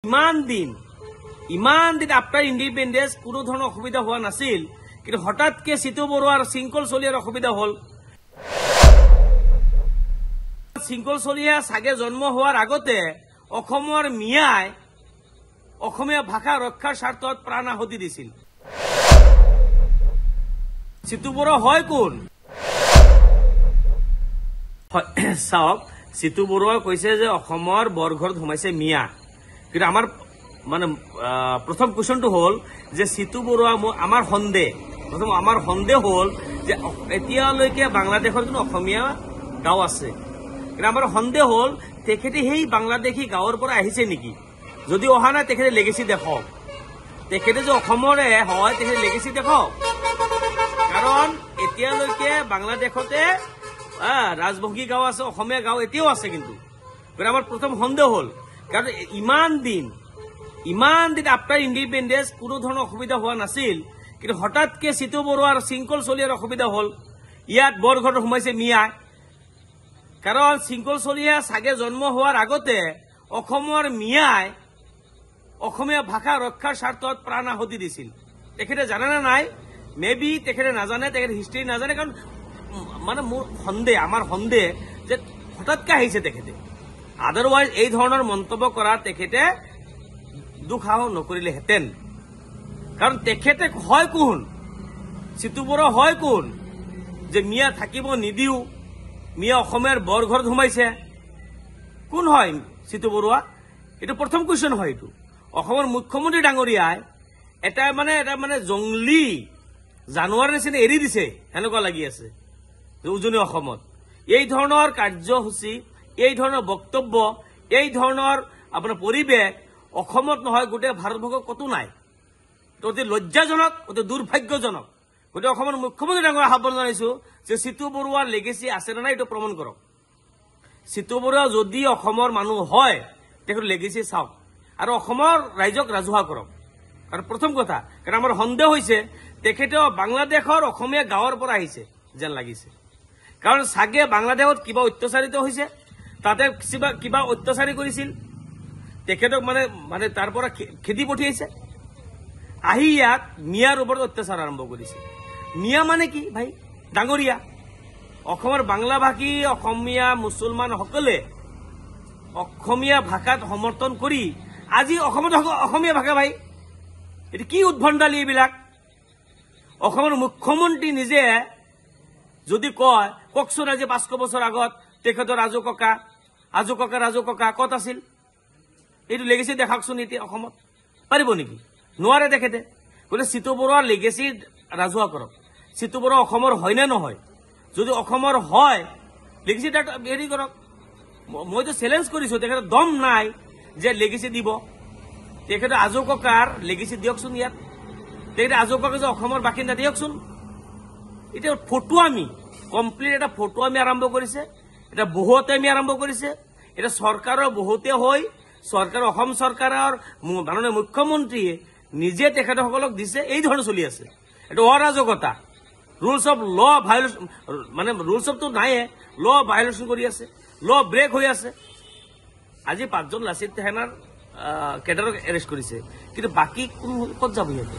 ইমান দিন after independence কোনো ধরনের অসুবিধা হওয়া নাছিল, কিন্তু হঠাৎকে সিতু বড়ুয়ার শৃঙ্খল চলিয়ার অসুবিধা হল। শৃঙ্খল চলিয়া সাগে জন্ম হওয়ার আগতে অসমৰ মিয়াই অসমীয়া ভাষা ৰক্ষাৰ স্বাৰ্থত প্ৰাণ আহুতি দিছিল। সিতু বড়ুৱা হয় কোন? চাওক, সিতু বড়ুৱাই কৈছে যে অসমৰ বৰঘৰত সোমাইছে মিয়া, কিন্তু আমাৰ মানে প্ৰথম কোয়েশনটো হল যে সিতু বড়ুয়া আমাৰ সন্দেহ হল যে এতিয়ালৈকে বাংলাদেশৰ কোনো অসমীয়া গাঁও আছে, কিন্তু আমাৰ সন্দেহ হল তেখেতে সেই বাংলাদেশী গাঁৱৰ পৰা আহিছে নেকি। যদি অহা নাই তেখেতে লেগেসি দেখক, তেখেতে যে অসমৰে হয় তেখেতে লেগেসি দেখক। কারণ এতিয়ালৈকে বাংলাদেশতে রাজবংশী গাঁও আছে, অসমীয়া গাঁও এতিয়াও আছে, কিন্তু আমার প্রথম সন্দেহ হল কারণ ইমান দিন আফটার ইন্ডিপেন্ডেন্স কোনো ধরনের অসুবিধা হওয়া নাছিল, কিন্তু হঠাৎকে সিতু বড়ুয়ার শৃঙ্খল চলিয়ার অসুবিধা হল। ইয়াত বৰঘৰত সোমাইছে মিয়া, কাৰণ শৃঙ্খল চলিয়া সাগে জন্ম হওয়াৰ আগতে অসমৰ মিয়াই অসমীয়া ভাষা ৰক্ষাৰ স্বাৰ্থত প্ৰাণ আহুতি দিছিল। তেখেতে জানে না নাই, মেবি তেখেতে নাজানে, তেখেতে হিস্ট্রি নাজানে, কারণ মানে আমার সন্দেহ যে হঠাৎকে আহিছে তেখেতে। আদারওয়াইজ এই ধরনের মন্তব্য করা তেখেতে দুঃসাহস নকৰিলেহেঁতেন। কাৰণ তেখেতে হয় কোন? সিতু বড়ুৱা হয় কোন যে মিয়া থাকিব নিদিও, মিয়া অসমীয়াৰ বৰঘৰত সোমাইছে? কোন হয় সিতু বড়ুৱা? এটা প্ৰথম কুৱেশ্যন হয়। এইটো অসমৰ মুখ্যমন্ত্ৰী ডাঙৰীয়াই এটা মানে জংলী জানুৱাৰৰ নিচিনা এৰি দিছে এনেকুৱা লাগি আছে উজনি অসমত। এই ধৰণৰ কাৰ্যসূচী, এই ধৰণৰ বক্তব্য, এই ধৰণৰ আপোনাৰ পৰিৱেশ অসমত নহয়, গোটেই ভাৰতবৰ্ষত কতো নাই। অতি লজ্জাজনক, অতি দুৰ্ভাগ্যজনক। গতিকে অসমৰ মুখ্যমন্ত্ৰী ডাঙৰীয়া আহ্বান জনাইছো যে সিতু বড়ুৱাৰ লেগেসি আছে নে নাই এইটো প্ৰমাণ কৰক। সিতু বড়ুৱা যদি অসমৰ মানুহ হয় তেখেতৰ লেগেসি চাওক আৰু অসমৰ ৰাইজক ৰাজহুৱা কৰক। কাৰণ প্ৰথম কথা, কাৰণ আমাৰ সন্দেহ হৈছে তেখেতেও বাংলাদেশৰ অসমীয়া গাঁৱৰ পৰা আহিছে যেন লাগিছে। কাৰণ চাগে বাংলাদেশত কিবা অত্যাচাৰিত হৈছে, তাতে কিবা অত্যাচাৰী কৰিছিল, তেখেতক মানে তাৰ পৰা খেদি পঠিয়াইছে, আহি ইয়াত মিয়াৰ ওপৰত অত্যাচাৰ আৰম্ভ কৰিছে। মিয়া মানে কি ভাই? ডাঙৰীয়া। অসমৰ বাংলা ভাষী অসমীয়া মুছলমান সকলে অসমীয়া ভাষাত সমৰ্থন কৰি আজি অসমত অসমীয়া ভাষা ভাই, এটি কি উদ্ভণ্ডালি এইবিলাক। অসমৰ মুখ্যমন্ত্ৰী নিজে যদি কওকচোন আজি 500 বছৰ আগত তেখেতৰ আজু ককা কত আছিল? এইটো লেগেসি দেখাওকচোন এতিয়া অসমত। পাৰিব নেকি? নোৱাৰে তেখেতে। গতিকে সিতু বড়ুৱাৰ লেগেসি ৰাজহুৱা কৰক। সিতু বড়ুৱা অসমৰ হয় নে নহয়? যদি অসমৰ হয় লেগেসি হেৰি কৰক। মইতো চেলেঞ্জ কৰিছো, তেখেতৰ দম নাই যে লেগেসি দিব। তেখেতে আজু ককাৰ লেগেসি দিয়কচোন। ইয়াত তেখেতে আজু ককা যে অসমৰ বাসিন্দা দিয়কচোন। এতিয়া ফটুৱামি, কমপ্লিট এটা ফটুৱামি আৰম্ভ কৰিছে, এটা বহুতামি আৰম্ভ কৰিছে। এটা চৰকাৰৰ বহুতে হৈ অসম চৰকাৰৰ মাননীয় মুখ্যমন্ত্ৰীয়ে নিজে তেখেতসকলক দিছে। এই ধৰণে চলি আছে, এটা অৰাজকতা। ৰুলছ অফ ল ভায়োলেশ্যন, মানে ৰুলছ অফটো নাইয়ে, ল ভায়োলেশ্যন কৰি আছে, ল ব্ৰেক হৈ আছে। আজি 5জন লাচিত সেনাৰ কেডাৰক এৰেষ্ট কৰিছে, কিন্তু বাকী ক'ত যাব সিহঁতে?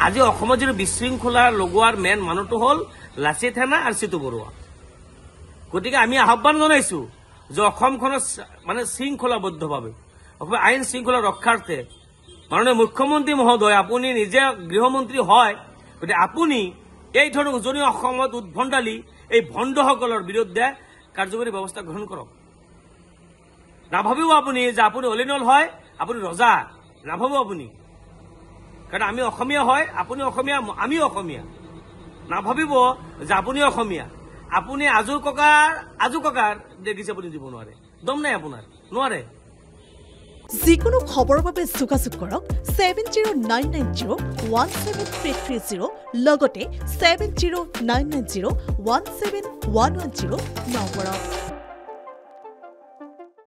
আজি অসমত যিটো বিশৃংখলা লগোৱাৰ মেইন মানুহটো হ'ল লাচিত সেনা আৰু সিতু বড়ুৱা। গতিকে আমি আহ্বান জনাইছো যে অসমখনত মানে শৃংখলাবদ্ধভাৱে আইন শৃংখলা ৰক্ষাৰ্থে মাননীয় মুখ্যমন্ত্ৰী মহোদয়, আপুনি নিজে গৃহমন্ত্ৰী হয়, গতিকে আপুনি এই ধৰণৰ উজনি অসমত উদ্ভণ্ডালি এই ভণ্ডসকলৰ বিৰুদ্ধে কাৰ্যকৰী ব্যৱস্থা গ্ৰহণ কৰক। নাভাবিব আপুনি যে আপুনি অলিনল হয়, আপুনি ৰজা, নাভাবো আপুনি। কাৰণ আমি অসমীয়া হয়, আপুনি অসমীয়া, আমি অসমীয়া। নাভাবিব যে আপুনি অসমীয়া, আপুনি আজু ককাৰ দেখিছে আপুনি দিব নোৱাৰে। দম নাই আপোনাৰ, নোৱাৰে। যিকোনো খবৰৰ বাবে যোগাযোগ কৰক 7099017330 লগতে 7099017110 নম্বৰত।